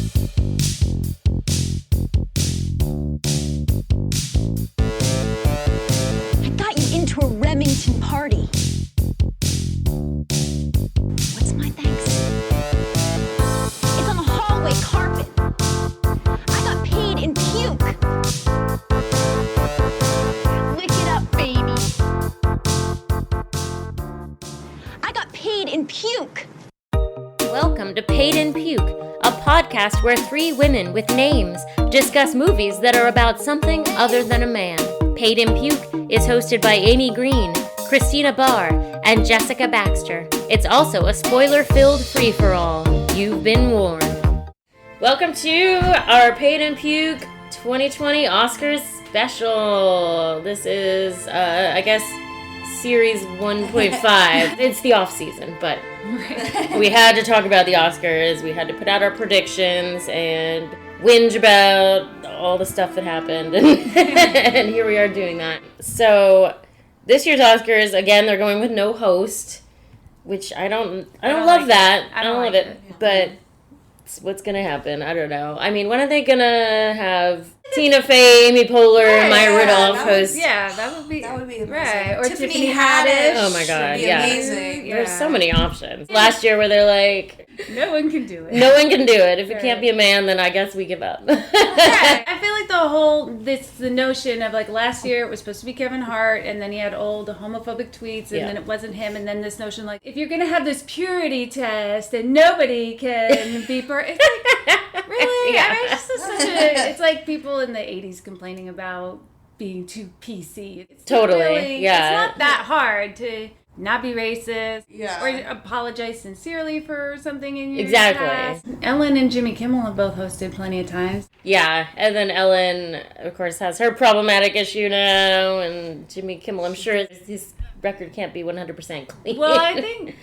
I got you into a Remington party. What's my thanks? It's on the hallway carpet. I got paid in puke. Lick it up, baby. I got paid in puke. Welcome to Paid in Puke, a podcast where three women with names discuss movies that are about something other than a man. Paid in Puke is hosted by Amy Green, Christina Barr, and Jessica Baxter. It's also a spoiler-filled free-for-all. You've been warned. Welcome to our Paid in Puke 2020 Oscars special. This is, I guess, Series 1.5. It's the off-season, but we had to talk about the Oscars. We had to put out our predictions and whinge about all the stuff that happened. And here we are doing that. So this year's Oscars, again, they're going with no host, which I don't love like that. it. I don't love it. But what's going to happen? I don't know. I mean, when are they going to have Tina Fey, Amy Poehler, Maya Rudolph host? Yeah, that would be amazing. right. Or Tiffany Haddish. Oh my God, would be yeah. amazing. Yeah. There's so many options. Last year where they're like, No one can do it. no one can do it. If it can't be a man, then I guess we give up. Right. I feel like the notion of like last year it was supposed to be Kevin Hart, and then he had all the homophobic tweets, and then it wasn't him, and then this notion like if you're gonna have this purity test and nobody can be it's like really? Yeah. I mean, it's just such a. It's like people in the '80s complaining about being too PC. It's Totally, really, yeah. It's not that hard to not be racist, Yeah. or apologize sincerely for something in your Exactly. past. Ellen and Jimmy Kimmel have both hosted plenty of times. Yeah, and then Ellen, of course, has her problematic issue now, and Jimmy Kimmel, I'm sure his record can't be 100% clean. Well, I think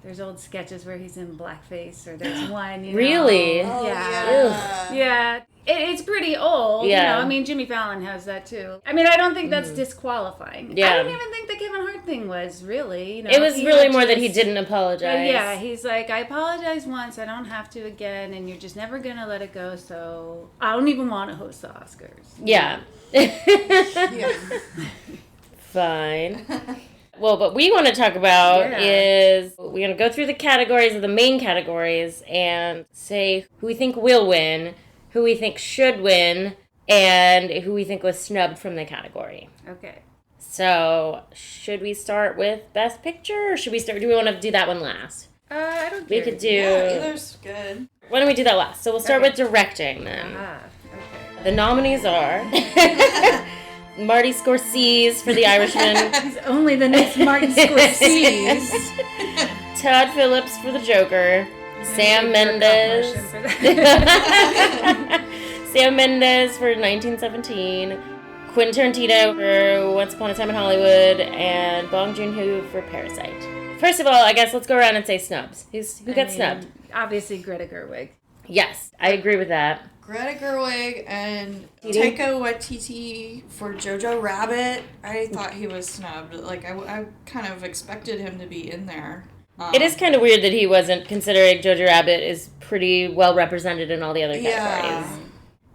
there's old sketches where he's in blackface, or there's one, you know. Really? Oh, Yeah. Yeah. It's pretty old. Yeah. You know, I mean, Jimmy Fallon has that too. I mean, I don't think that's disqualifying. Yeah. I don't even think the Kevin Hart thing was really, you know. It was he really had more that he just- didn't apologize. Yeah, he's like, I apologized once, I don't have to again, and you're just never going to let it go, so I don't even want to host the Oscars. Yeah. Yeah. Fine. Well, what we want to talk about is we're going to go through the categories of the main categories and say who we think will win, who we think should win, and who we think was snubbed from the category. Okay. So, should we start with Best Picture, or do we want to do that one last? I don't We care. could do... Yeah, either's good. Why don't we do that last? So we'll start Okay. with directing then. Okay. The nominees are Marty Scorsese for The Irishman, He's only the next Martin Scorsese. Todd Phillips for The Joker, Sam Mendes. Sam Mendes for 1917, Quentin Tarantino for Once Upon a Time in Hollywood, and Bong Joon-ho for Parasite. First of all, I guess let's go around and say snubs. Who got snubbed? Obviously, Greta Gerwig. Yes, I agree with that. Greta Gerwig and Waititi? Taika Waititi for Jojo Rabbit. I thought he was snubbed. Like, I kind of expected him to be in there. It is kind of weird that he wasn't, considering Jojo Rabbit is pretty well represented in all the other categories. Yeah.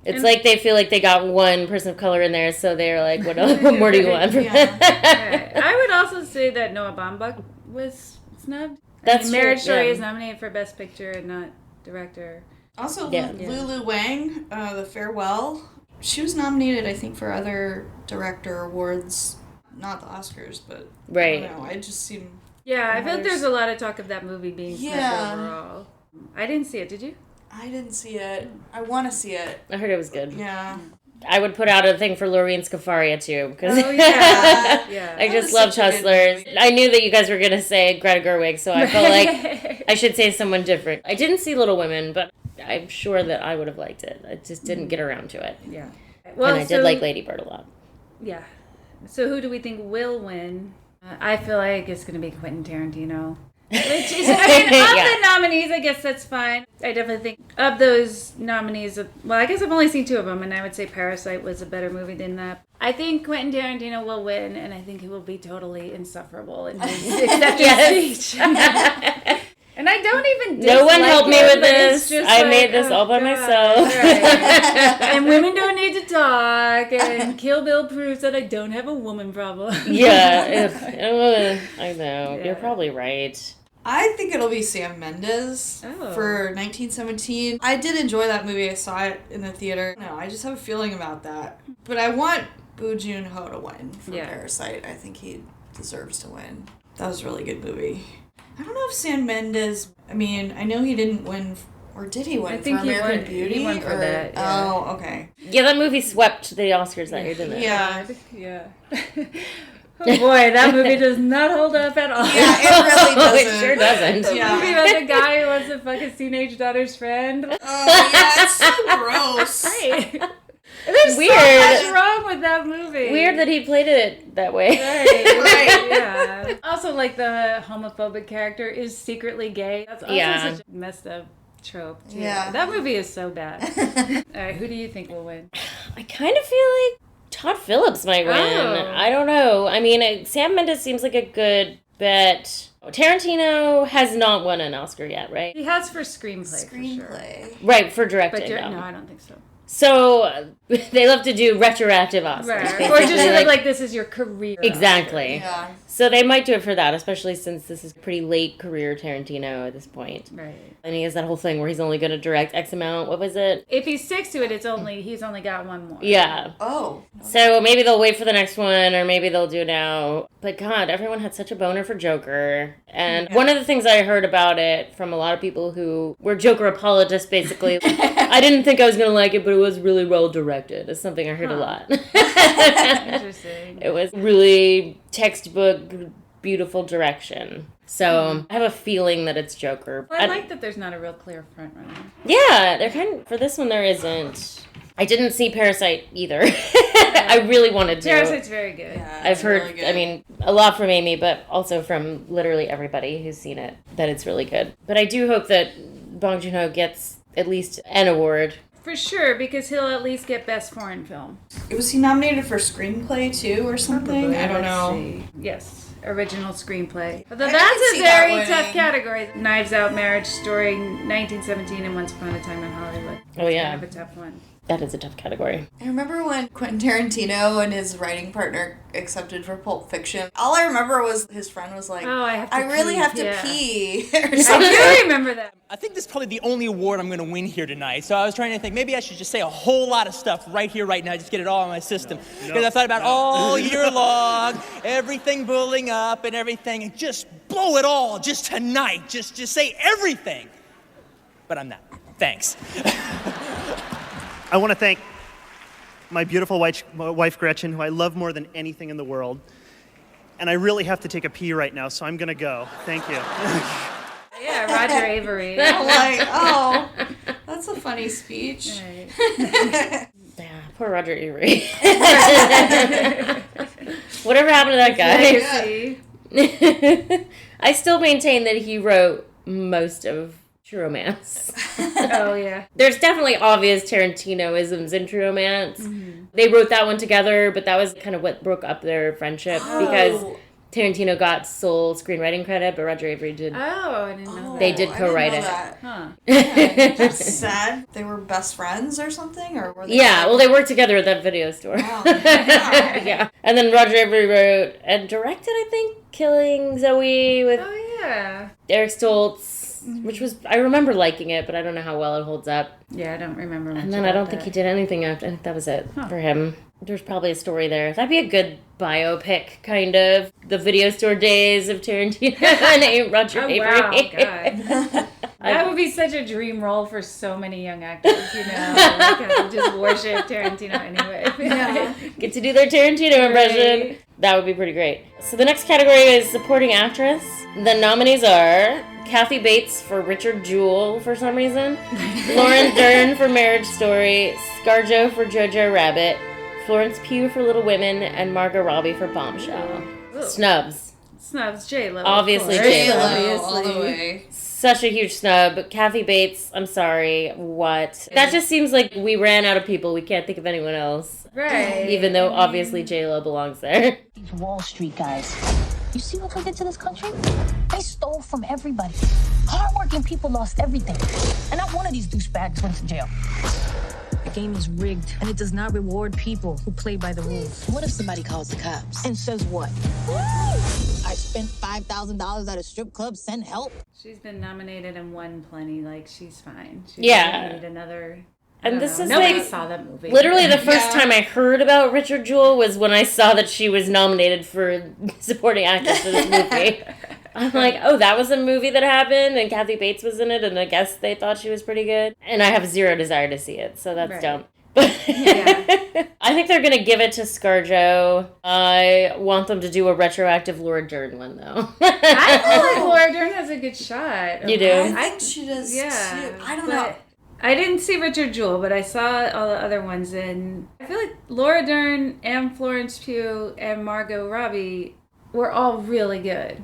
It's like they feel like they got one person of color in there, so they're like, what more do you want from Right. I would also say that Noah Baumbach was snubbed. That's Marriage true, Story yeah. is nominated for Best Picture and not Director. Also, Yeah. Lulu Wang, The Farewell. She was nominated, I think, for other director awards. Not the Oscars, but Right. I don't know. I just seem... Yeah, I feel like There's- there's a lot of talk of that movie being snubbed Yeah. overall. I didn't see it, did you? I didn't see it. I want to see it. I heard it was good. Yeah. I would put out a thing for Lorene Scafaria, too, because Oh, yeah. Yeah. I just was love such a good Hustlers. movie. I knew that you guys were going to say Greta Gerwig, so I felt like I should say someone different. I didn't see Little Women, but I'm sure that I would have liked it. I just didn't get around to it. Yeah. And I did like Lady Bird a lot. Yeah. So who do we think will win? I feel like it's going to be Quentin Tarantino. Which is, I mean, of Yeah. the nominees, I guess that's fine. I definitely think of those nominees, well, I guess I've only seen two of them, and I would say Parasite was a better movie than that. I think Quentin Tarantino will win, and I think he will be totally insufferable in his acceptance speech. And I don't even No one helped me with but it's this. just I like, made this all by God. myself. Right. And women don't need to talk. And Kill Bill proves that I don't have a woman problem. Yeah, I know. Yeah. You're probably right. I think it'll be Sam Mendes for 1917. I did enjoy that movie. I saw it in the theater. No, I just have a feeling about that. But I want Boo Joon-ho to win for Parasite. I think he deserves to win. That was a really good movie. I don't know if Sam Mendes, I mean, I know he didn't win, or did he win for American Beauty? He won for that, yeah. Oh, okay. Yeah, that movie swept the Oscars that year, didn't it? Yeah. Oh boy, that movie does not hold up at all. Yeah, it really doesn't. It sure doesn't. The movie about the guy who wants to fuck his teenage daughter's friend. Oh, yeah, it's so gross. Right. There's Weird. so much wrong with that movie. Weird that he played it that way. Right, yeah. Also, like, the homophobic character is secretly gay. That's also such a messed up trope, too. Yeah. That movie is so bad. All right, who do you think will win? I kind of feel like Todd Phillips might win. Oh. I don't know. I mean, Sam Mendes seems like a good bet. Tarantino has not won an Oscar yet, right? He has for screenplay, for sure. Right, for directing. But though. no, I don't think so. So they love to do retroactive Oscars. Right. Or just like this is your career. Exactly. Yeah. So they might do it for that, especially since this is pretty late career Tarantino at this point. Right. And he has that whole thing where he's only going to direct X amount. What was it? If he sticks to it, he's only got one more. Yeah. Oh. So maybe they'll wait for the next one, or maybe they'll do now. But God, everyone had such a boner for Joker. And one of the things I heard about it from a lot of people who were Joker apologists, basically, I didn't think I was going to like it, but it was really well directed. It's something I heard a lot. Interesting. It was really textbook, beautiful direction. So I have a feeling that it's Joker. Well, I like that there's not a real clear front runner. Yeah, they're kind of, for this one there isn't. I didn't see Parasite either. I really wanted to. Parasite's very good. Yeah, I've heard, really good. I mean, a lot from Amy, but also from literally everybody who's seen it, that it's really good. But I do hope that Bong Joon-ho gets at least an award. For sure, because he'll at least get Best Foreign Film. Was he nominated for screenplay too, or something? I don't Let's know. see. Yes, original screenplay. Although I that's can a see that very winning. tough category. Knives Out, Marriage Story, 1917, and Once Upon a Time in Hollywood. Oh, yeah. Kind of a tough one. That is a tough category. I remember when Quentin Tarantino and his writing partner accepted for Pulp Fiction. All I remember was his friend was like, Oh, I have to I really pee." have to Yeah. pee. Or I something. do remember that. I think this is probably the only award I'm going to win here tonight. So I was trying to think, maybe I should just say a whole lot of stuff right here, right now, just get it all in my system. Because I thought about all year long, everything building up and everything, and just blow it all just tonight. Just say everything. But I'm not. Thanks. I want to thank my beautiful wife Gretchen, who I love more than anything in the world. And I really have to take a pee right now, so I'm going to go. Thank you. Yeah, Roger Avery. I'm like, oh, that's a funny speech. Right. Yeah, poor Roger Avery. Whatever happened to that guy? Legacy. I still maintain that he wrote most of True Romance. Oh, yeah. There's definitely obvious Tarantino-isms in True Romance. Mm-hmm. They wrote that one together, but that was kind of what broke up their friendship because Tarantino got sole screenwriting credit, but Roger Avery did. Oh, I didn't know that. They did I co-write didn't know it. that. Huh. Yeah, that's sad. They were best friends or something, or were they? Yeah, well, they worked together at that video store. Wow. Yeah. And then Roger Avery wrote and directed, I think, Killing Zoe with Oh, yeah. Eric Stoltz, which was, I remember liking it, but I don't know how well it holds up. Yeah, I don't remember much And then I don't think he did anything after. I think that was it for him. There's probably a story there. That'd be a good biopic, kind of. The video store days of Tarantino and Roger Avery. Wow, God. That would be such a dream role for so many young actors, you know. Like, I would just worship Tarantino anyway. Yeah. Get to do their Tarantino impression. Right. That would be pretty great. So the next category is supporting actress. The nominees are Kathy Bates for Richard Jewell for some reason, Lauren Dern for Marriage Story, ScarJo for Jojo Rabbit, Florence Pugh for Little Women, and Margot Robbie for Bombshell. Ooh. Snubs. Snubs, J-Lo. Obviously of course. J-Lo. All the way. Such a huge snub. Kathy Bates, I'm sorry. What? That just seems like we ran out of people. We can't think of anyone else. Right. Even though obviously J-Lo belongs there. These Wall Street guys. You see what they did to this country? They stole from everybody. Hardworking people lost everything. And not one of these douchebags went to jail. The game is rigged, and it does not reward people who play by the rules. What if somebody calls the cops? And says what? I spent $5,000 at a strip club, send help. She's been nominated and won plenty. Like, she's fine. She doesn't need another... And this is Nobody saw that movie. Literally the first time I heard about Richard Jewell was when I saw that she was nominated for supporting actress for this movie. I'm like, oh, that was a movie that happened, and Kathy Bates was in it, and I guess they thought she was pretty good. And I have zero desire to see it, so that's dumb. I think they're going to give it to ScarJo. I want them to do a retroactive Laura Dern one, though. I feel like Laura Dern has a good shot. You do? I think she does, too. I don't know. I didn't see Richard Jewell, but I saw all the other ones, and I feel like Laura Dern and Florence Pugh and Margot Robbie were all really good.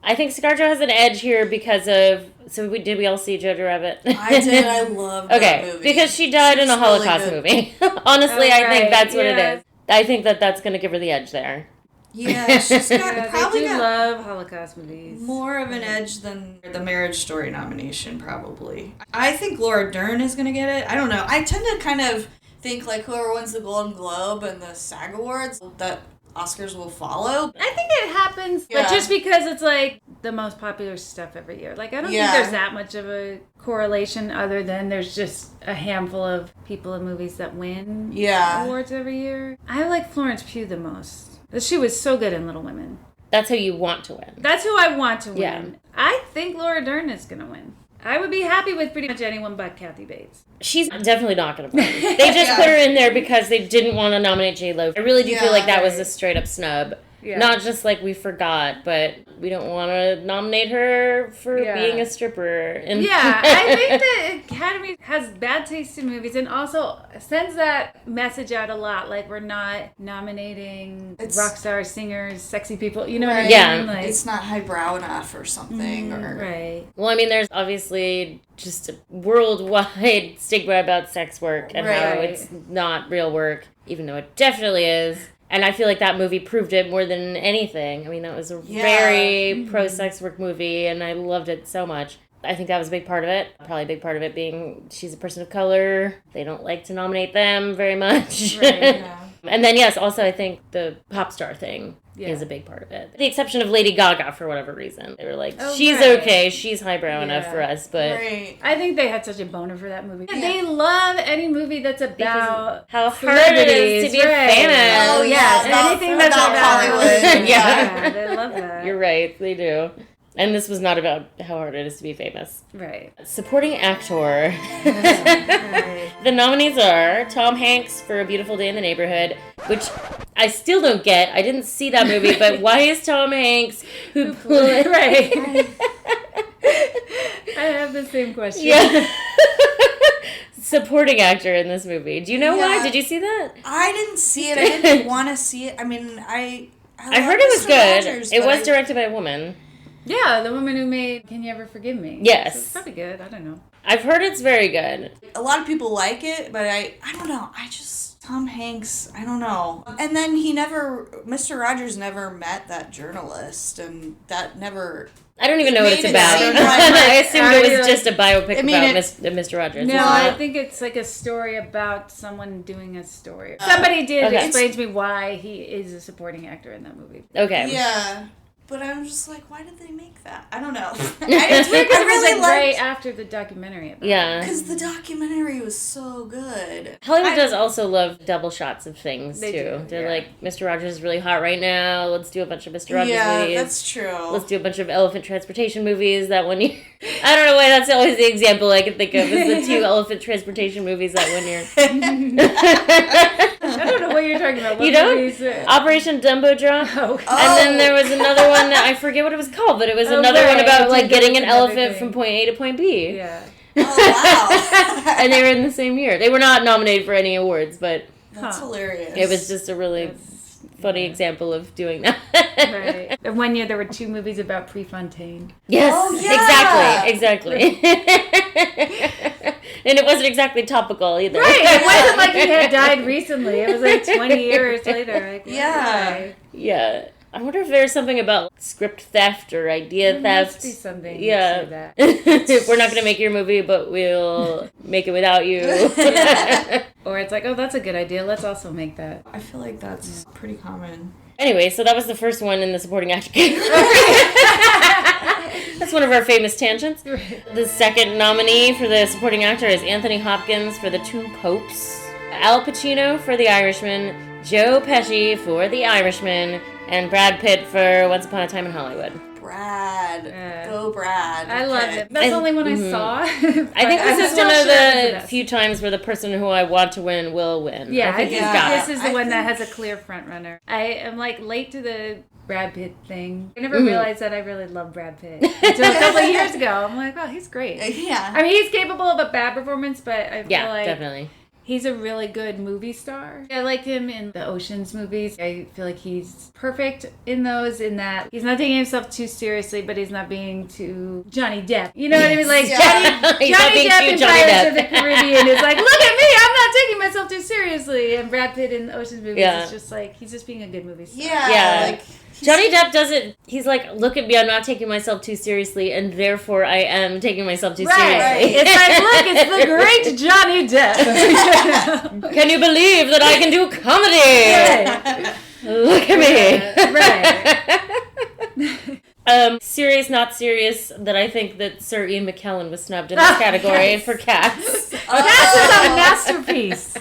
I think ScarJo has an edge here because of... did we all see Jojo Rabbit? I did. I loved that movie. Because she died in a Holocaust movie. Honestly, I think that's what it is. I think that's going to give her the edge there. Yeah, she's got probably got love Holocaust movies. More of an edge than the Marriage Story nomination, probably. I think Laura Dern is going to get it. I don't know. I tend to kind of think like whoever wins the Golden Globe and the SAG Awards, that Oscars will follow. I think it happens, but just because it's like the most popular stuff every year. Like, I don't think there's that much of a correlation other than there's just a handful of people in movies that win awards every year. I like Florence Pugh the most. She was so good in Little Women. That's who you want to win. That's who I want to win. Yeah. I think Laura Dern is going to win. I would be happy with pretty much anyone but Kathy Bates. She's definitely not going to win. They just put her in there because they didn't want to nominate J-Lo. I really do feel like that was a straight up snub. Yeah. Not just like we forgot, but we don't want to nominate her for being a stripper. I think the Academy has bad taste in movies and also sends that message out a lot. Like, we're not nominating rock stars, singers, sexy people. You know what I mean? Yeah. Like, it's not highbrow enough or something. Right. Well, I mean, there's obviously just a worldwide stigma about sex work and how it's not real work, even though it definitely is. And I feel like that movie proved it more than anything. I mean, that was a very pro-sex work movie, and I loved it so much. I think that was a big part of it. Probably a big part of it being she's a person of color. They don't like to nominate them very much. Right, And then, yes, also I think the pop star thing is a big part of it. The exception of Lady Gaga, for whatever reason. They were like, she's okay, she's highbrow enough for us, but... I think they had such a boner for that movie. Yeah. They love any movie that's about how hard it is to be famous. Oh, yeah. Anything that's about Hollywood. They love that. You're right, they do. And this was not about how hard it is to be famous. Right. Supporting actor. The nominees are Tom Hanks for A Beautiful Day in the Neighborhood, which I still don't get. I didn't see that movie, but why is Tom Hanks who played... Right. I have the same question. Yeah. Supporting actor in this movie. Do you know why? Did you see that? I didn't see it. I didn't want to see it. I mean, I heard it was good. Rogers, it was directed by a woman. Yeah, the woman who made Can You Ever Forgive Me? Yes. So it's probably good. I don't know. I've heard it's very good. A lot of people like it, but I don't know. Tom Hanks, I don't know. And then Mr. Rogers never met that journalist, and that never... I don't even know what it's about. I assumed it was just a biopic about Mr. Rogers. No, I think it's like a story about someone doing a story. Somebody did explain to me why he is a supporting actor in that movie. Okay. Yeah. But I'm just like, why did they make that? I don't know. It's weird because it was like right after the documentary about it. Because the documentary was so good. Hollywood does also love double shots of things, too. They're yeah. like, Mr. Rogers is really hot right now. Let's do a bunch of Mr. Rogers movies. Yeah, that's true. Let's do a bunch of elephant transportation movies that one year. I don't know why that's always the example I can think of, is the two elephant transportation movies that one year. I don't know what you're talking about. What you don't? movies? Operation Dumbo Drop. Oh. And then there was another one that I forget what it was called, but it was another one about like getting an elephant from point A to point B. Yeah. Oh, wow. And they were in the same year. They were not nominated for any awards, but that's hilarious. It was just a really funny example of doing that. Right. And one year there were two movies about Prefontaine. Yes, oh, yeah. exactly. And it wasn't exactly topical either. Right, it wasn't like he had died recently. It was like 20 years later. Like, yeah. Yeah. I wonder if there's something about script theft or idea theft. There must be something. Yeah. That. We're not going to make your movie, but we'll make it without you. Or it's like, oh, that's a good idea. Let's also make that. I feel like that's pretty common. Anyway, so that was the first one in the supporting actor category. That's one of our famous tangents. The second nominee for the supporting actor is Anthony Hopkins for The Two Popes, Al Pacino for The Irishman, Joe Pesci for The Irishman, and Brad Pitt for Once Upon a Time in Hollywood. Brad. Go Brad. I love it. That's the only one I saw. I think this is one of the few times where the person who I want to win will win. Yeah, I think he's got this it. is the one that has a clear front runner. I am like late to the Brad Pitt thing. I never realized that I really love Brad Pitt until a couple of years ago. I'm like, wow, he's great. Yeah. I mean, he's capable of a bad performance, but I feel like definitely. he's a really good movie star. I liked him in the Ocean's movies. I feel like he's perfect in those, in that he's not taking himself too seriously, but he's not being too Johnny Depp. You know what I mean? Like Johnny Depp in Pirates of the Caribbean is like, look at me, I'm not taking myself too seriously. And Brad Pitt in the Ocean's movies is just like, he's just being a good movie star. Yeah. Like, Johnny Depp doesn't, he's like, look at me, I'm not taking myself too seriously, and therefore I am taking myself too seriously. Right. It's like, look, it's the great Johnny Depp. Can you believe that I can do comedy? Right. Look at me. Right. Serious, not serious, that I think that Sir Ian McKellen was snubbed in this category for Cats. Cats is a masterpiece.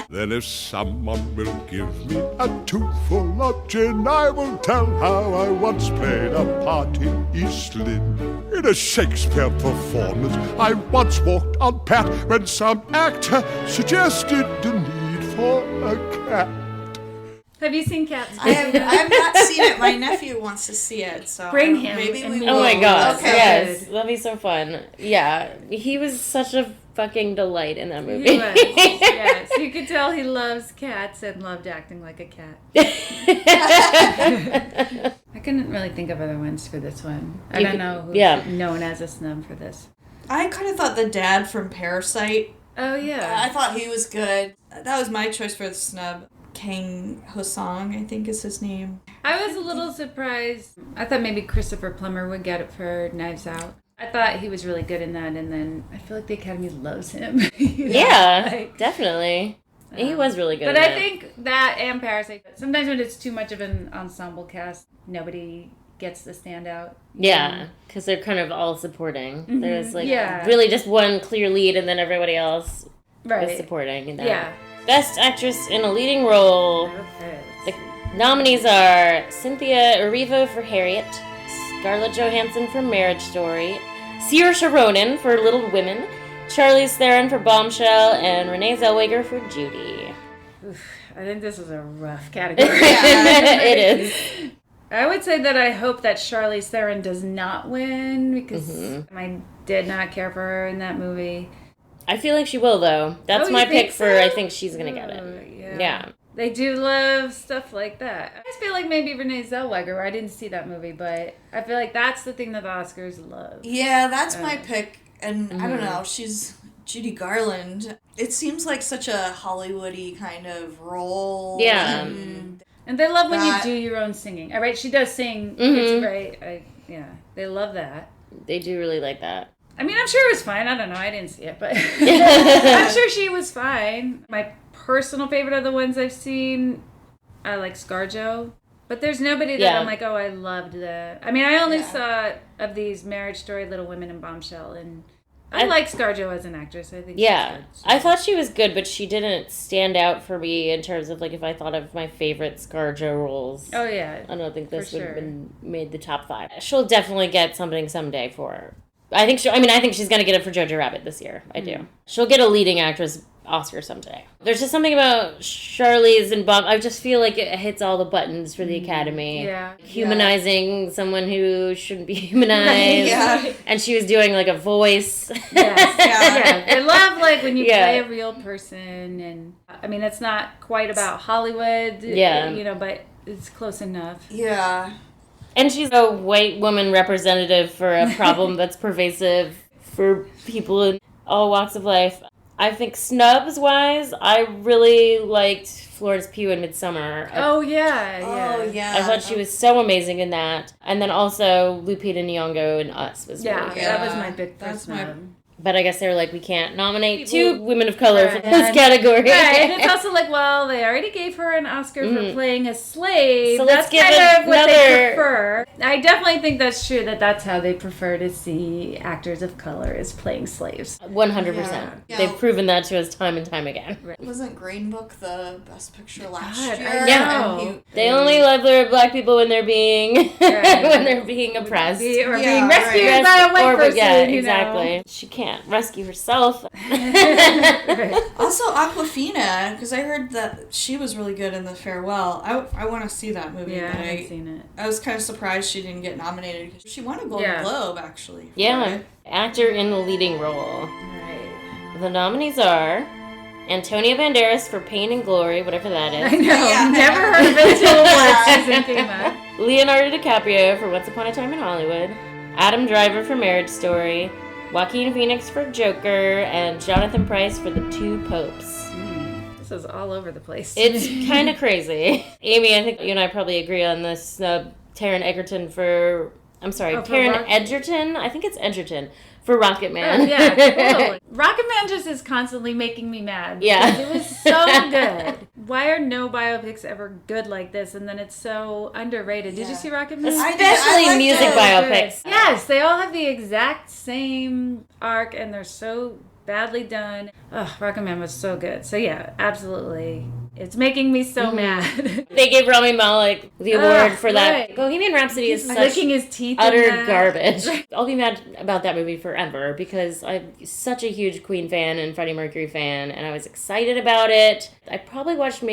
Then if someone will give me a tube full of gin, I will tell how I once played a part in East Lynne. In a Shakespeare performance, I once walked on Pat when some actor suggested the need for a cat. Have you seen Cats? I have not seen it. My nephew wants to see it, so Bring him. Maybe we will. Oh my god, Okay. yes, that'd be so fun. Yeah, he was such a fucking delight in that movie. He was. Yes, you could tell he loves cats and loved acting like a cat. I couldn't really think of other ones for this one. I don't know who's known as a snub for this. I kind of thought the dad from Parasite. Oh yeah. I thought he was good. That was my choice for the snub. Kang Ho-song, I think is his name. I was a little surprised. I thought maybe Christopher Plummer would get it for Knives Out. I thought he was really good in that, and then I feel like the Academy loves him. Definitely. He was really good. But I think that and Parasite. Sometimes when it's too much of an ensemble cast, nobody gets the standout. Yeah, because they're kind of all supporting. Mm-hmm. There's like really just one clear lead, and then everybody else is supporting. That. Yeah. Best Actress in a Leading Role. Okay. The nominees are Cynthia Erivo for Harriet, Scarlett Johansson for Marriage Story, Saoirse Ronan for Little Women, Charlize Theron for Bombshell, and Renee Zellweger for Judy. Oof, I think this is a rough category. It is. I would say that I hope that Charlize Theron does not win, because I did not care for her in that movie. I feel like she will, though. That's my pick for, I think she's going to get it. Yeah. They do love stuff like that. I just feel like maybe Renee Zellweger. I didn't see that movie, but I feel like that's the thing that the Oscars love. Yeah, that's my pick. And I don't know, she's Judy Garland. It seems like such a Hollywoody kind of role. Yeah. And they love when you do your own singing. All right, she does sing. It's great. They love that. They do really like that. I mean, I'm sure it was fine. I don't know. I didn't see it, but I'm sure she was fine. My personal favorite of the ones I've seen, I like ScarJo. But there's nobody that I'm like, oh, I loved that. I mean, I only saw of these Marriage Story, Little Women, and Bombshell, and I like ScarJo as an actress. I think she's good. I thought she was good, but she didn't stand out for me in terms of like if I thought of my favorite ScarJo roles. Oh yeah, I don't think this would have been made the top 5. She'll definitely get something someday for her. I think she's going to get it for Jojo Rabbit this year. I do. She'll get a leading actress Oscar someday. There's just something about Charlize and Bob. I just feel like it hits all the buttons for the Academy. Yeah. Humanizing someone who shouldn't be humanized. And she was doing like a voice. Yes. I love like when you play a real person, and I mean it's not quite about Hollywood. But it's close enough. Yeah. And she's a white woman representative for a problem that's pervasive for people in all walks of life. I think snubs-wise, I really liked Florence Pugh in Midsommar. Oh, yeah. Oh, yeah. I thought she was so amazing in that. And then also Lupita Nyong'o in Us was really good. That was my big first snub. But I guess they were like, we can't nominate two women of color for this category. Right, and it's also like, well, they already gave her an Oscar for playing a slave. So that's let's give kind of what they another... prefer. I definitely think that's true, that's how they prefer to see actors of color is playing slaves. 100%. Yeah. They've proven that to us time and time again. Right. Wasn't Green Book the best picture last year? Yeah. They only love their black people when they're being when they're being oppressed. Or being rescued by a white person. Yeah, exactly. She can't rescue herself. Also, Awkwafina, because I heard that she was really good in The Farewell. I want to see that movie. Yeah, but I haven't seen it. I was kind of surprised she didn't get nominated because she won a Golden Globe, actually. Yeah, actor in the leading role. Right. The nominees are Antonio Banderas for Pain and Glory, whatever that is. I know. Never heard of it until one season came out. Leonardo DiCaprio for Once Upon a Time in Hollywood. Adam Driver for Marriage Story. Joaquin Phoenix for Joker, and Jonathan Pryce for The Two Popes. This is all over the place. It's kind of crazy. Amy, I think you and I probably agree on this. Taron Egerton for... I'm sorry, Taron Egerton? I think it's Egerton. For Rocket Man. Oh, yeah, totally. Rocket Man just is constantly making me mad. Yeah. It was so good. Why are no biopics ever good like this? And then it's so underrated. Did you see Rocket Man? Especially music biopics. Yes, they all have the exact same arc and they're so badly done. Oh, Rocket Man was so good. So yeah, absolutely. It's making me so mad. They gave Rami Malek the award for that. Bohemian Rhapsody is such licking his teeth utter garbage. I'll be mad about that movie forever because I'm such a huge Queen fan and Freddie Mercury fan, and I was excited about it. I probably watched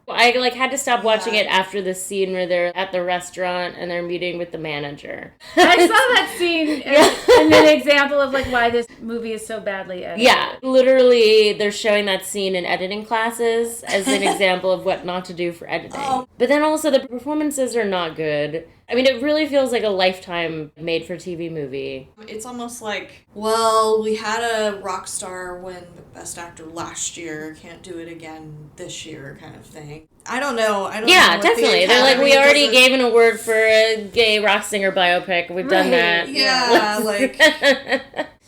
I had to stop watching it after the scene where they're at the restaurant and they're meeting with the manager. I saw that scene and an example of why this movie is so badly edited. Yeah, literally they're showing that scene in editing classes as an example of what not to do for editing. But then also the performances are not good. I mean, it really feels like a Lifetime made-for-TV movie. It's almost like, well, we had a rock star win Best Actor last year, can't do it again this year kind of thing. I don't know. Yeah, definitely. They're like, we already gave an award for a gay rock singer biopic. We've done that. Yeah,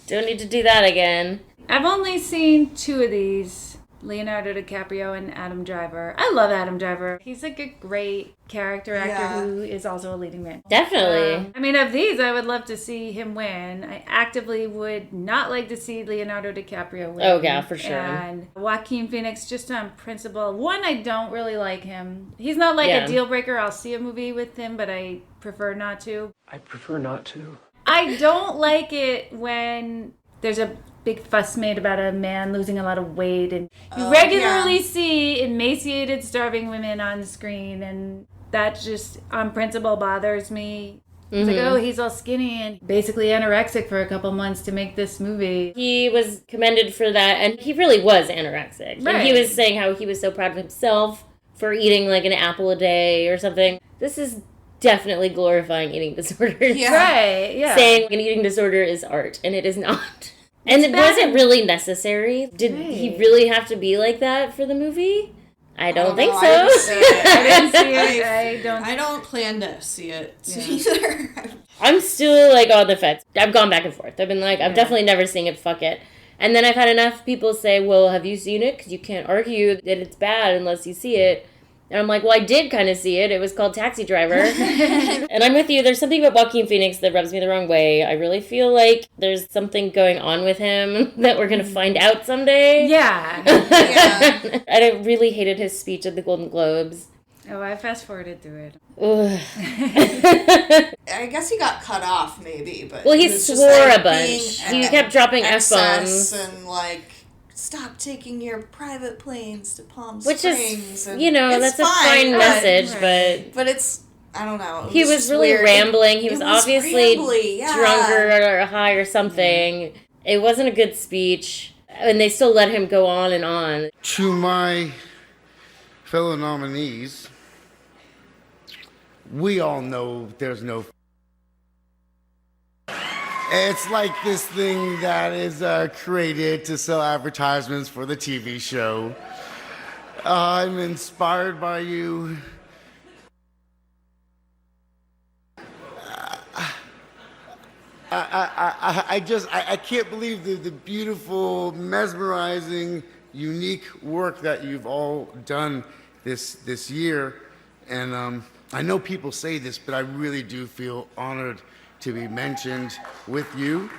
Don't need to do that again. I've only seen two of these. Leonardo DiCaprio and Adam Driver. I love Adam Driver. He's a great character actor who is also a leading man. Definitely. I mean, of these, I would love to see him win. I actively would not like to see Leonardo DiCaprio win. Oh, yeah, for sure. And Joaquin Phoenix, just on principle. One, I don't really like him. He's not a deal breaker. I'll see a movie with him, but I prefer not to. I prefer not to. I don't like it when there's a big fuss made about a man losing a lot of weight, and you regularly see emaciated, starving women on screen, and that just on principle bothers me. It's like, he's all skinny and basically anorexic for a couple months to make this movie. He was commended for that, and he really was anorexic. Right. And he was saying how he was so proud of himself for eating an apple a day or something. This is definitely glorifying eating disorders. Yeah. Right, yeah. Saying an eating disorder is art, and it is not. And was it really necessary? Did he really have to be like that for the movie? I don't think so. I didn't see it. I don't plan to see it either. I'm still on the fence. I've gone back and forth. I've been I've definitely never seen it. Fuck it. And then I've had enough people say, well, have you seen it? Because you can't argue that it's bad unless you see it. And I'm like, well, I did kind of see it. It was called Taxi Driver. And I'm with you. There's something about Joaquin Phoenix that rubs me the wrong way. I really feel like there's something going on with him that we're going to find out someday. Yeah. I really hated his speech at the Golden Globes. Oh, I fast-forwarded through it. I guess he got cut off, maybe. But well, he swore a bunch. He kept dropping F-bombs. And, stop taking your private planes to Palm Springs. Which is, that's a fine message, but it's, I don't know. He was really rambling. He was obviously drunk or high or something. It wasn't a good speech, and they still let him go on and on. To my fellow nominees, we all know there's no It's like this thing that is created to sell advertisements for the TV show. I'm inspired by you. I can't believe the beautiful, mesmerizing, unique work that you've all done this year. And I know people say this, but I really do feel honored to be mentioned with you.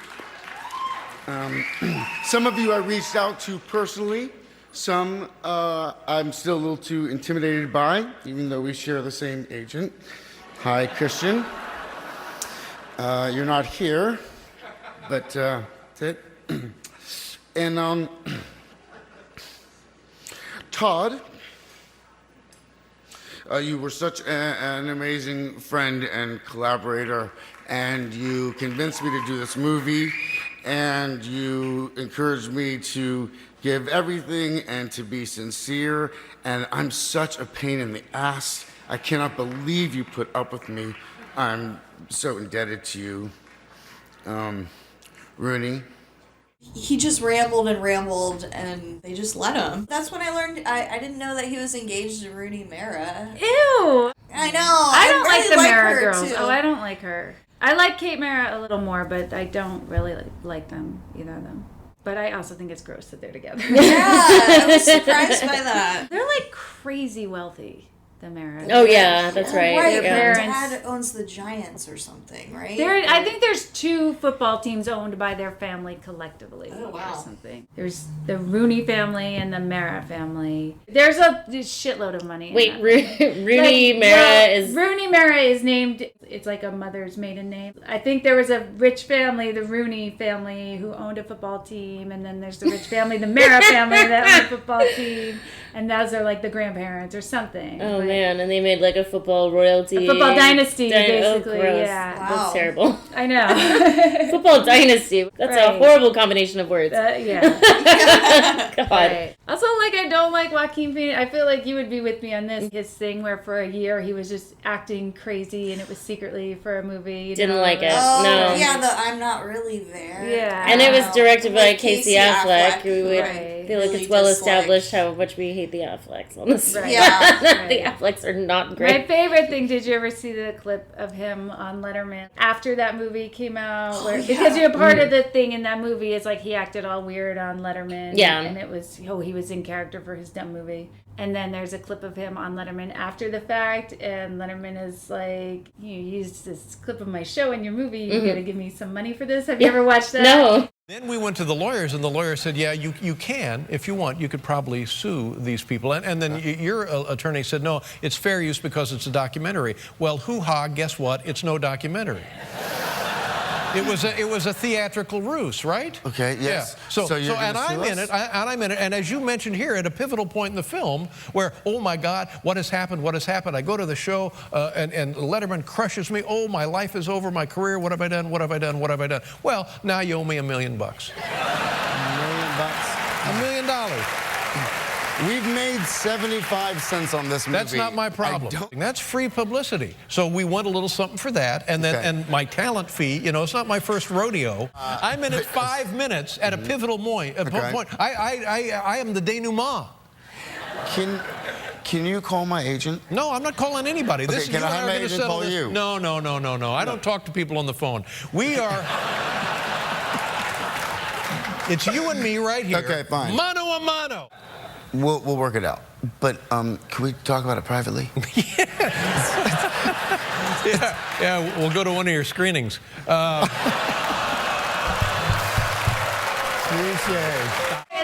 Some of you I reached out to personally. Some I'm still a little too intimidated by, even though we share the same agent. Hi, Christian. You're not here, but that's it. And Todd, you were such an amazing friend and collaborator, and you convinced me to do this movie, and you encouraged me to give everything and to be sincere, and I'm such a pain in the ass. I cannot believe you put up with me. I'm so indebted to you. Rooney. He just rambled and they just let him. That's when I learned I didn't know that he was engaged to Rooney Mara. Ew! I know. I don't really like the Mara her girls. too. Oh, I don't like her. I like Kate Mara a little more, but I don't really like them, either of them. But I also think it's gross that they're together. Yeah, I was surprised by that. They're like crazy wealthy, the Mara. Oh yeah, that's right. Right, Yeah. their dad owns the Giants or something, right? I think there's 2 football teams owned by their family collectively or something. There's the Rooney family and the Mara family. There's a shitload of money. Wait, Rooney Mara is... Rooney Mara is named, it's like a mother's maiden name. I think there was a rich family, the Rooney family, who owned a football team, and then there's the rich family, the Mara family, that owned a football team, and those are like the grandparents or something. Oh, man, and they made like a football royalty. A football dynasty, basically. Oh, gross. Yeah. Wow. That's terrible. I know. Football dynasty. That's a horrible combination of words. Yeah. God. Right. Also, like, I don't like Joaquin Phoenix. I feel like you would be with me on this. His thing where for a year he was just acting crazy and it was secretly for a movie. Didn't like it. Oh, No. yeah, the I'm Not Really There. Yeah. And it was directed by With Casey Affleck. We would Right. feel like Really it's well just, established how much we hate the Afflecks on this. Right. Yeah. The Afflecks are not My great. favorite thing, did you ever see the clip of him on Letterman after that movie came out? Because you're part of the thing in that movie is like he acted all weird on Letterman. Yeah. And it was, he was in character for his dumb movie. And then there's a clip of him on Letterman after the fact, and Letterman is like, you used this clip of my show in your movie, you gotta give me some money for this. Have you ever watched that? No. Then we went to the lawyers, and the lawyer said, yeah, you can, if you want, you could probably sue these people. And then your attorney said, no, it's fair use because it's a documentary. Well, hoo-ha, guess what? It's no documentary. It was a theatrical ruse, right? Okay, yes. Yeah. So and I'm in it, and as you mentioned here, at a pivotal point in the film where, oh my God, what has happened? What has happened? I go to the show, and Letterman crushes me. Oh, my life is over, my career. What have I done? What have I done? What have I done? Well, now you owe me $1 million. $1 million. $1 million. We've made 75 cents on this movie. That's not my problem. That's free publicity. So we want a little something for that, and then and my talent fee. You know, it's not my first rodeo. I'm in it 5 minutes at a pivotal point. I am the denouement. Can you call my agent? No, I'm not calling anybody. Okay, This can you I have are my gonna agent settle call this. you? No. I don't talk to people on the phone. We are. It's you and me right here. Okay, fine. Mano a mano. We'll work it out. But can we talk about it privately? Yeah, we'll go to one of your screenings. It's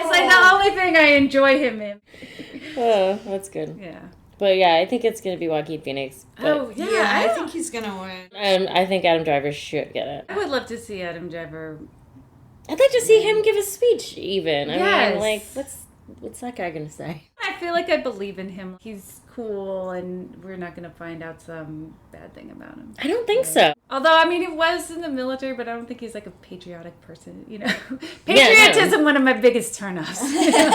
like the only thing I enjoy him in. Oh, that's good. Yeah. But yeah, I think it's going to be Joaquin Phoenix. But I think he's going to win. I think Adam Driver should get it. I would love to see Adam Driver. I'd like to see him give a speech even. I Yes. mean, like, what's that guy going to say? I feel like I believe in him. He's cool, and we're not going to find out some bad thing about him. I don't think so. Although, I mean, he was in the military, but I don't think he's like a patriotic person, you know? Patriotism, one of my biggest turnoffs.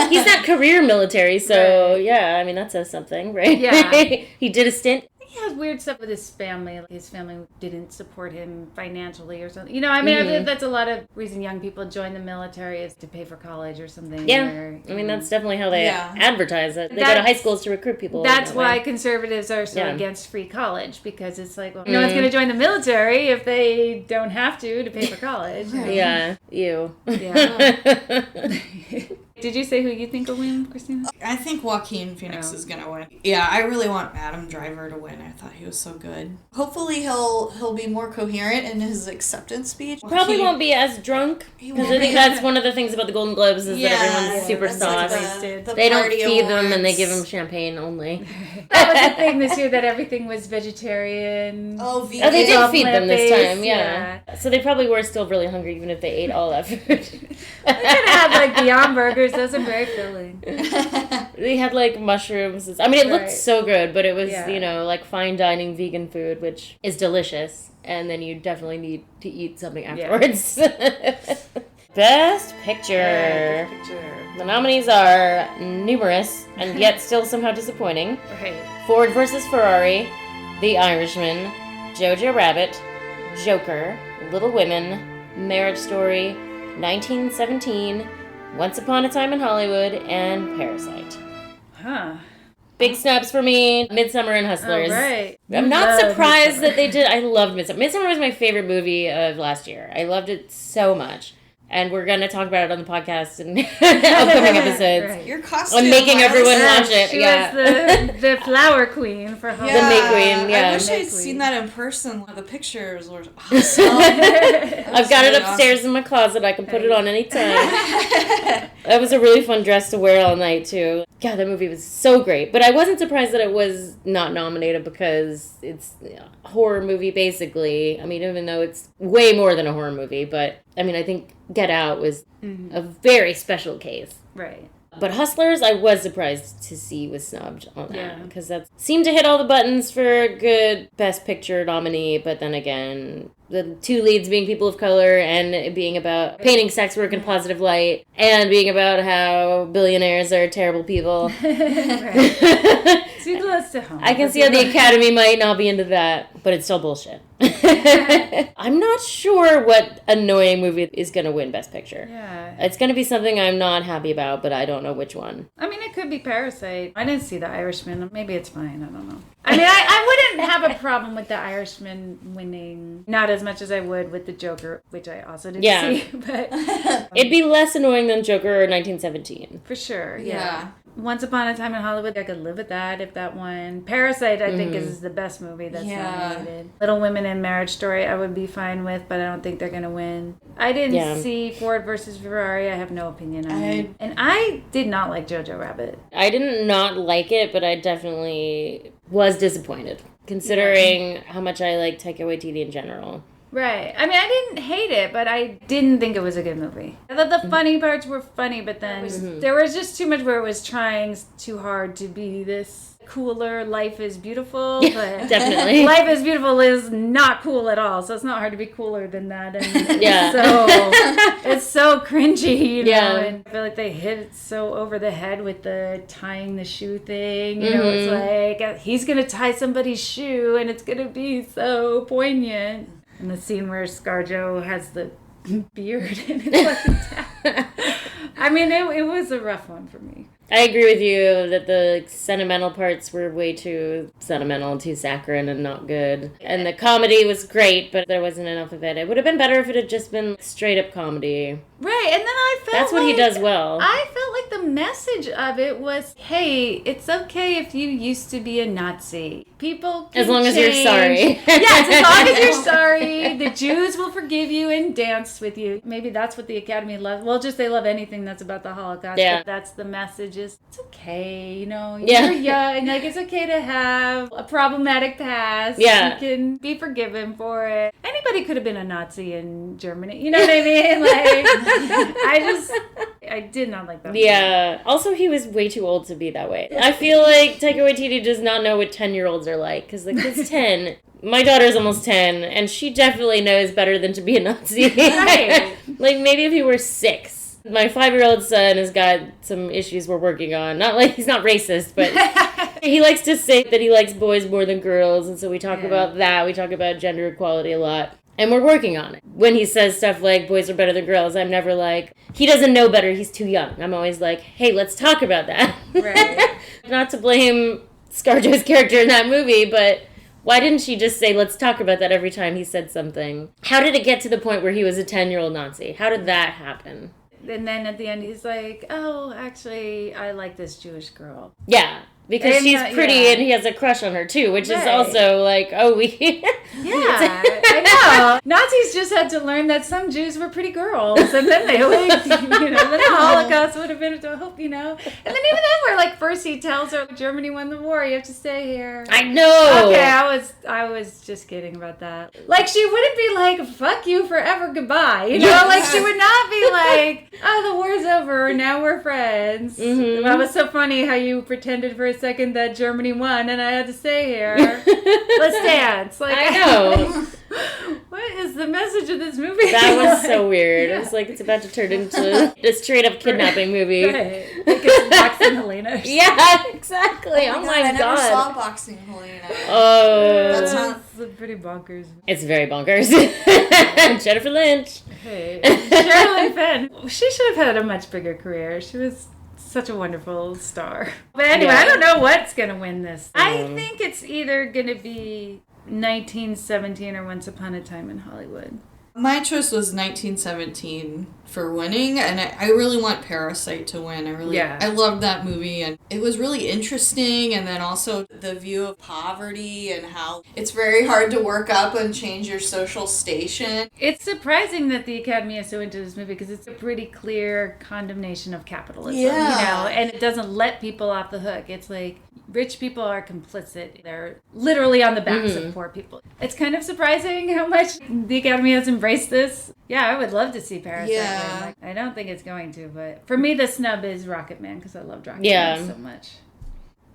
He's not career military, so yeah, I mean, that says something, right? Yeah. He did a stint. He had of weird stuff with his family. Like his family didn't support him financially or something. You know, I mean, I think that's a lot of reason young people join the military is to pay for college or something. Yeah. Or, I mean, that's definitely how they advertise it. They go to high schools to recruit people. That's why conservatives are so against free college, because it's like, well, no one's going to join the military if they don't have to pay for college. Yeah. You. Yeah. Did you say who you think will win, Christina? I think Joaquin Phoenix is gonna win. Yeah, I really want Adam Driver to win. I thought he was so good. Hopefully he'll be more coherent in his acceptance speech. Probably won't be as drunk, because I think that's one of the things about the Golden Globes is that everyone's super sauced. They don't feed them and they give them champagne only. That was the thing this year, that everything was vegetarian. Oh, vegan. Oh, they did feed them this time, yeah. So they probably were still really hungry even if they ate all that food. They could have had like Beyond Burgers. Those are very filling. They had like mushrooms. I mean, it looked so good, but it was, you know, like fine dining vegan food, which is delicious. And then you definitely need to eat something afterwards. Best Picture. The nominees are numerous and yet still somehow disappointing. Ford vs. Ferrari, The Irishman, Jojo Rabbit, Joker, Little Women, Marriage Story, 1917, Once Upon a Time in Hollywood, and Parasite. Big snubs for me. Midsummer and Hustlers. Oh, right. I'm not surprised that they did. I loved Midsummer. Midsummer was my favorite movie of last year. I loved it so much. And we're going to talk about it on the podcast in upcoming episodes. Right. Your costume. I'm making everyone watch it. She was the flower queen for Halloween. The May Queen, yeah. I wish I'd seen that in person. The pictures were awesome. I've got it upstairs in my closet. I can put it on anytime. That was a really fun dress to wear all night, too. God, that movie was so great. But I wasn't surprised that it was not nominated because it's a horror movie, basically. I mean, even though it's way more than a horror movie. But, I mean, I think Get Out was a very special case. Right. But Hustlers, I was surprised to see was snubbed on that. Because that seemed to hit all the buttons for a good Best Picture nominee. But then again, the two leads being people of color and it being about painting sex work in a positive light. And being about how billionaires are terrible people. Too close to home. I can see how the Academy might not be into that. But it's still bullshit. I'm not sure what annoying movie is going to win Best Picture. Yeah. It's going to be something I'm not happy about, but I don't know which one. I mean, it could be Parasite. I didn't see The Irishman. Maybe it's fine. I don't know. I mean, I wouldn't have a problem with The Irishman winning. Not as much as I would with The Joker, which I also didn't see. But it'd be less annoying than Joker or 1917. For sure, yeah. Once Upon a Time in Hollywood, I could live with that if that won. Parasite, I think, is the best movie that's nominated. Little Women and Marriage Story, I would be fine with, but I don't think they're going to win. I didn't see Ford versus Ferrari. I have no opinion on it. And I did not like Jojo Rabbit. I didn't not like it, but I definitely was disappointed, considering how much I like Taika Waititi in general. Right. I mean, I didn't hate it, but I didn't think it was a good movie. I thought the funny parts were funny, but then there was just too much where it was trying too hard to be this cooler, life is beautiful. But definitely. Life is beautiful is not cool at all, so it's not hard to be cooler than that. And it's so cringy, you know, and I feel like they hit it so over the head with the tying the shoe thing. You know, it's like, he's going to tie somebody's shoe, and it's going to be so poignant. And the scene where ScarJo has the beard and it's like I mean, it was a rough one for me. I agree with you that the sentimental parts were way too sentimental, too saccharine and not good. And the comedy was great, but there wasn't enough of it. It would have been better if it had just been straight up comedy. Right, and then I felt that's what he does well. I felt like the message of it was, hey, it's okay if you used to be a Nazi. People can as long change. as you're sorry. Yes, as long as you're sorry. The Jews will forgive you and dance with you. Maybe that's what the Academy loves. Well, just they love anything that's about the Holocaust. Yeah. But that's the message is, it's okay, you know, you're young. Like, it's okay to have a problematic past. Yeah. You can be forgiven for it. Anybody could have been a Nazi in Germany. You know what I mean? Like, I did not like that. Yeah. Also, he was way too old to be that way. I feel like Taika Waititi does not know what 10-year-olds are like. Because the kid's 10. My daughter's almost 10. And she definitely knows better than to be a Nazi. Right. Like, maybe if he were 6. My 5-year-old son has got some issues we're working on. Not like he's not racist, but He likes to say that he likes boys more than girls, and so we talk about that. We talk about gender equality a lot. And we're working on it. When he says stuff like, boys are better than girls, I'm never like, he doesn't know better, he's too young. I'm always like, hey, let's talk about that. Right. Not to blame ScarJo's character in that movie, but why didn't she just say, let's talk about that every time he said something? How did it get to the point where he was a 10-year-old Nazi? How did that happen? And then at the end, he's like, oh, actually, I like this Jewish girl. Yeah. Because And, she's pretty and he has a crush on her too, which is also like, oh, we... Yeah, I know. Nazis just had to learn that some Jews were pretty girls, and then they like, then the Holocaust would have been to hope, And then even then, where like first he tells her Germany won the war, you have to stay here. I know. Okay, I was just kidding about that. Like she wouldn't be like, fuck you forever, goodbye. Like she would not be like, oh, the war's over, now we're friends. Mm-hmm. That was so funny how you pretended for a second that Germany won, and I had to stay here. Let's dance. Like I know. What is the message of this movie? That was so weird. It was like it's about to turn into a straight up kidnapping movie. Right. Like it's Boxing Helena. Yeah, exactly. Oh my I god. never saw Boxing Helena. Oh. That's pretty bonkers. It's very bonkers. Jennifer Lynch. Hey, Sherilyn Fenn. She should have had a much bigger career. She was such a wonderful star. But anyway, I don't know what's going to win this. I think it's either going to be 1917 or Once Upon a Time in Hollywood. My choice was 1917 for winning, and I really want Parasite to win. I loved that movie, and it was really interesting, and then also the view of poverty and how it's very hard to work up and change your social station. It's surprising that the Academy is so into this movie because it's a pretty clear condemnation of capitalism, and it doesn't let people off the hook. It's like rich people are complicit. They're literally on the backs of poor people. It's kind of surprising how much the Academy has embraced this. Yeah, I would love to see Parasite win. Like, I don't think it's going to, but for me, the snub is Rocket Man because I loved Rocket Man so much.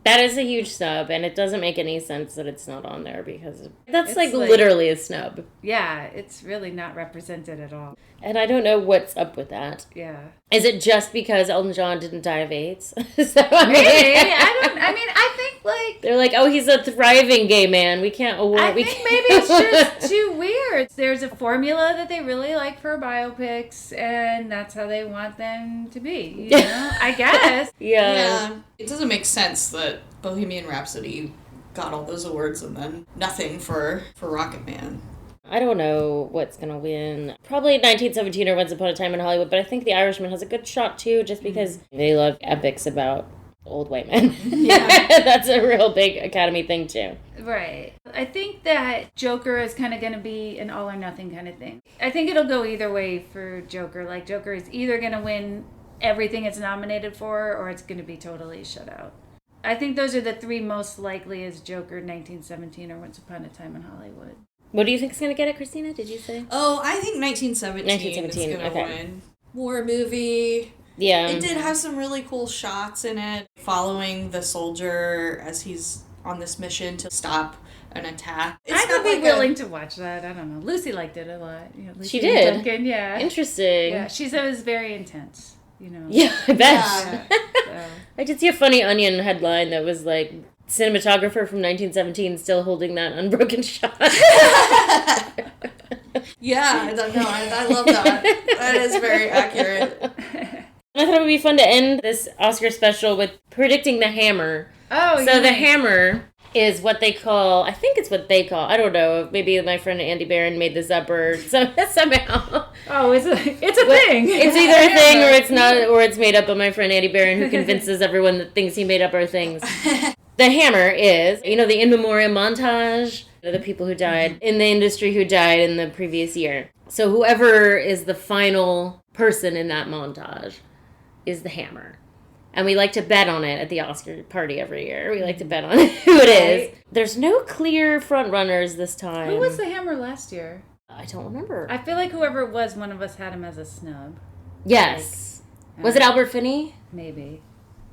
That is a huge snub, and it doesn't make any sense that it's not on there because that's like literally a snub. Yeah, it's really not represented at all. And I don't know what's up with that. Yeah. Is it just because Elton John didn't die of AIDS? Maybe. I think like... They're like, oh, he's a thriving gay man. We can't award... I think maybe it's just too weird. There's a formula that they really like for biopics, and that's how they want them to be, I guess. Yeah. It doesn't make sense that Bohemian Rhapsody got all those awards and then nothing for Rocket Man. I don't know what's going to win. Probably 1917 or Once Upon a Time in Hollywood, but I think The Irishman has a good shot, too, just because they love epics about old white men. Yeah. That's a real big Academy thing, too. Right. I think that Joker is kind of going to be an all or nothing kind of thing. I think it'll go either way for Joker. Like, Joker is either going to win everything it's nominated for, or it's going to be totally shut out. I think those are the three most likely is Joker, 1917, or Once Upon a Time in Hollywood. What do you think is going to get it, Christina? Did you say? Oh, I think 1917 is going to win. War movie. Yeah. It did have some really cool shots in it, following the soldier as he's on this mission to stop an attack. I would be willing to watch that. I don't know. Lucy liked it a lot. Lucy she did? Duncan, yeah. Interesting. Yeah, she said it was very intense. Yeah, I bet. Yeah. I did see a funny Onion headline that was like, cinematographer from 1917 still holding that unbroken shot. Yeah, I don't know. I love that. That is very accurate. I thought it would be fun to end this Oscar special with predicting the Hammer. Oh, so the Hammer is what they call, I think it's what they call, I don't know, maybe my friend Andy Barron made this up or somehow. Oh, it's a thing. It's either a thing or it's not, or it's made up by my friend Andy Barron who convinces everyone that things he made up are things. The Hammer is, the in memoriam montage of the people who died in the industry who died in the previous year. So whoever is the final person in that montage is the Hammer. And we like to bet on it at the Oscar party every year. We like to bet on who it is. There's no clear front runners this time. Who was the Hammer last year? I don't remember. I feel like whoever it was, one of us had him as a snub. Yes. Was it Albert Finney? Maybe.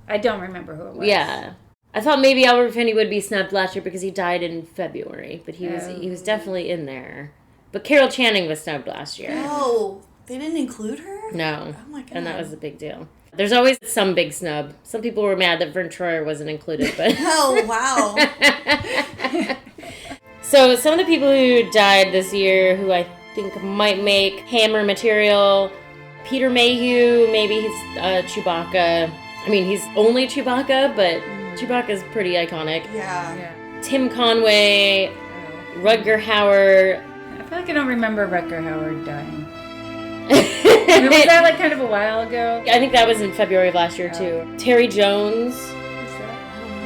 I don't remember who it was. Yeah. I thought maybe Albert Finney would be snubbed last year because he died in February, but he was definitely in there. But Carol Channing was snubbed last year. Oh, they didn't include her? No. Oh my god. And that was a big deal. There's always some big snub. Some people were mad that Vern Troyer wasn't included, but... Oh, wow. So some of the people who died this year who I think might make Hammer material, Peter Mayhew, maybe he's Chewbacca. I mean, he's only Chewbacca, but Chewbacca's pretty iconic. Yeah. Tim Conway, Rutger Hauer. I feel like I don't remember Rutger Hauer dying. I mean, was that like kind of a while ago? I think that was in February of last year too. Terry Jones.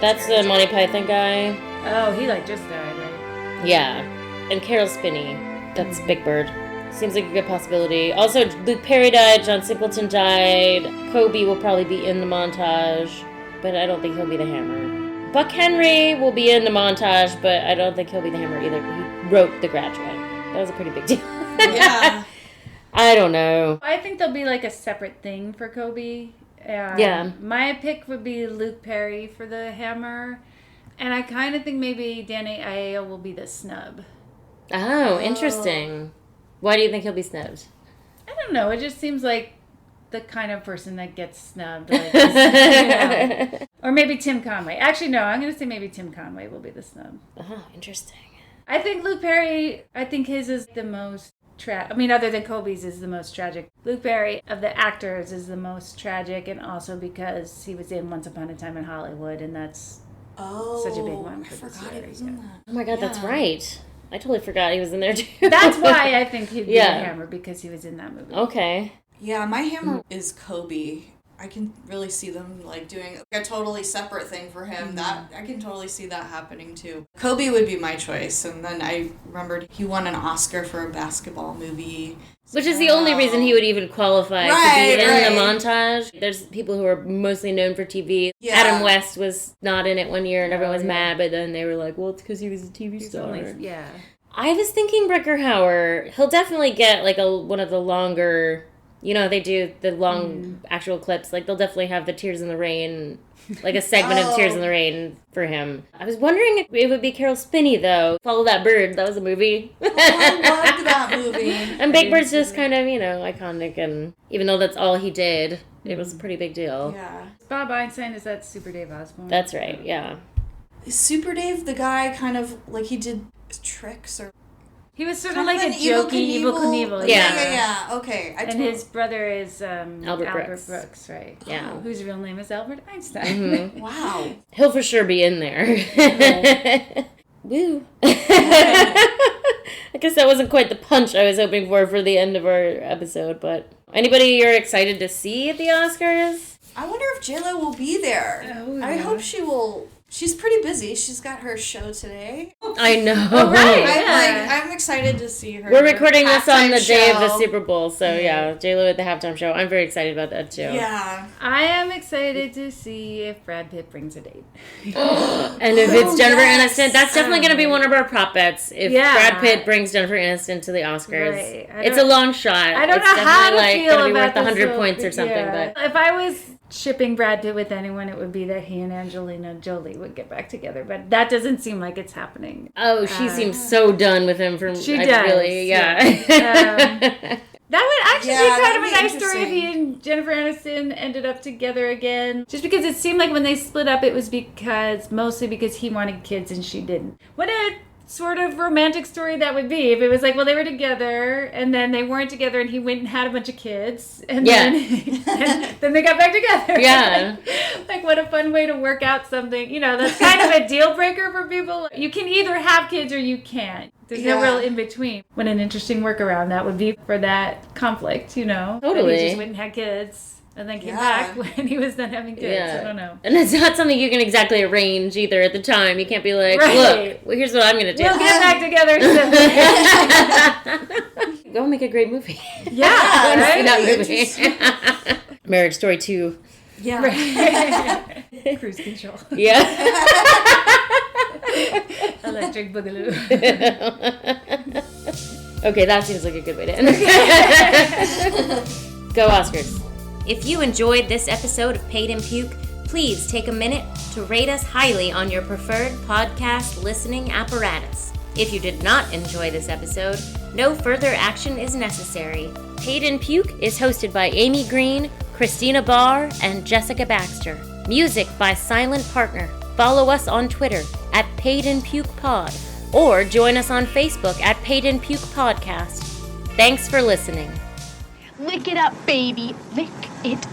That's the Monty Python guy. Oh, he like just died, right? Yeah. And Carol Spinney. That's Big Bird. Seems like a good possibility. Also, Luke Perry died, John Singleton died. Kobe will probably be in the montage, but I don't think he'll be the Hammer. Buck Henry will be in the montage, but I don't think he'll be the Hammer either. He wrote The Graduate. That was a pretty big deal. Yeah. I don't know. I think there'll be like a separate thing for Kobe. Yeah. My pick would be Luke Perry for the Hammer. And I kind of think maybe Danny Aiello will be the snub. Oh, interesting. Why do you think he'll be snubbed? I don't know. It just seems like the kind of person that gets snubbed. Like, you know. Or maybe Tim Conway. Actually, no. I'm going to say maybe Tim Conway will be the snub. Oh, interesting. I think Luke Perry, I think his is the most other than Kobe's is the most tragic. Luke Perry, of the actors, is the most tragic, and also because he was in Once Upon a Time in Hollywood, and that's such a big one for the series. Yeah. Oh my God, that's right. I totally forgot he was in there too. That's why I think he'd be the Hammer, because he was in that movie. Okay. Yeah, my Hammer is Kobe. I can really see them like doing a totally separate thing for him. That I can totally see that happening too. Kobe would be my choice, and then I remembered he won an Oscar for a basketball movie. Which is the only reason he would even qualify to be in the montage. There's people who are mostly known for TV. Yeah. Adam West was not in it one year, and everyone was mad, but then they were like, well, it's because he was a TV star. I was thinking Rutger Hauer. He'll definitely get like one of the longer... You know, they do the long actual clips. Like, they'll definitely have the Tears in the Rain, like a segment of Tears in the Rain for him. I was wondering if it would be Carol Spinney, though. Follow That Bird. That was a movie. Oh, I loved that movie. And Big Bird's just kind of, you know, iconic. And even though that's all he did, it was a pretty big deal. Yeah. Bob Einstein, is that Super Dave Osborne? That's right, yeah. Is Super Dave the guy kind of, like, he did tricks or... He was sort of like a jokey Evil Knievel. Yeah. Okay. And his brother is Albert Brooks, right? Yeah. Whose real name is Albert Einstein. Mm-hmm. Wow. He'll for sure be in there. Woo. I guess that wasn't quite the punch I was hoping for the end of our episode, but anybody you're excited to see at the Oscars? I wonder if J-Lo will be there. Oh, yeah. I hope she will. She's pretty busy. She's got her show today. I know. Oh, right. I'm excited to see her. We're recording this on the day of the show. Super Bowl, so yeah, J-Lo at the halftime show. I'm very excited about that too. Yeah. I am excited to see if Brad Pitt brings a date. And if it's Jennifer Aniston, that's definitely going to be one of our prop bets. If Brad Pitt brings Jennifer Aniston to the Oscars, it's a long shot. I don't it's know how to like feel be about worth 100 this points or something. Yeah. But if I was shipping Brad Pitt with anyone, it would be that he and Angelina Jolie would get back together. But that doesn't seem like it's happening. Oh, she seems so done with him. She does. Really, yeah. That would actually be kind of a nice story if he and Jennifer Aniston ended up together again. Just because it seemed like when they split up, it was mostly because he wanted kids and she didn't. What a sort of romantic story that would be if it was like, well, they were together and then they weren't together and he went and had a bunch of kids and then they got back together. Yeah. Like what a fun way to work out something. You know, that's kind of a deal breaker for people. You can either have kids or you can't. There's no real in between. What an interesting workaround that would be for that conflict, you know? Totally. That he just went and had kids. And then came back when he was done having kids. Yeah. I don't know. And it's not something you can exactly arrange either at the time. You can't be like, look, well, here's what I'm going to do. We'll get back together soon. Go make a great movie. Yeah, I want to right? see that movie. Marriage Story 2. Yeah. Right. Cruise Control. Yeah. Electric Boogaloo. Okay, that seems like a good way to end it. Go Oscars. If you enjoyed this episode of Paid and Puke, please take a minute to rate us highly on your preferred podcast listening apparatus. If you did not enjoy this episode, no further action is necessary. Paid and Puke is hosted by Amy Green, Christina Barr, and Jessica Baxter. Music by Silent Partner. Follow us on Twitter at PaidInPukePod or join us on Facebook at Paid in Puke Podcast. Thanks for listening. Lick it up, baby. Lick it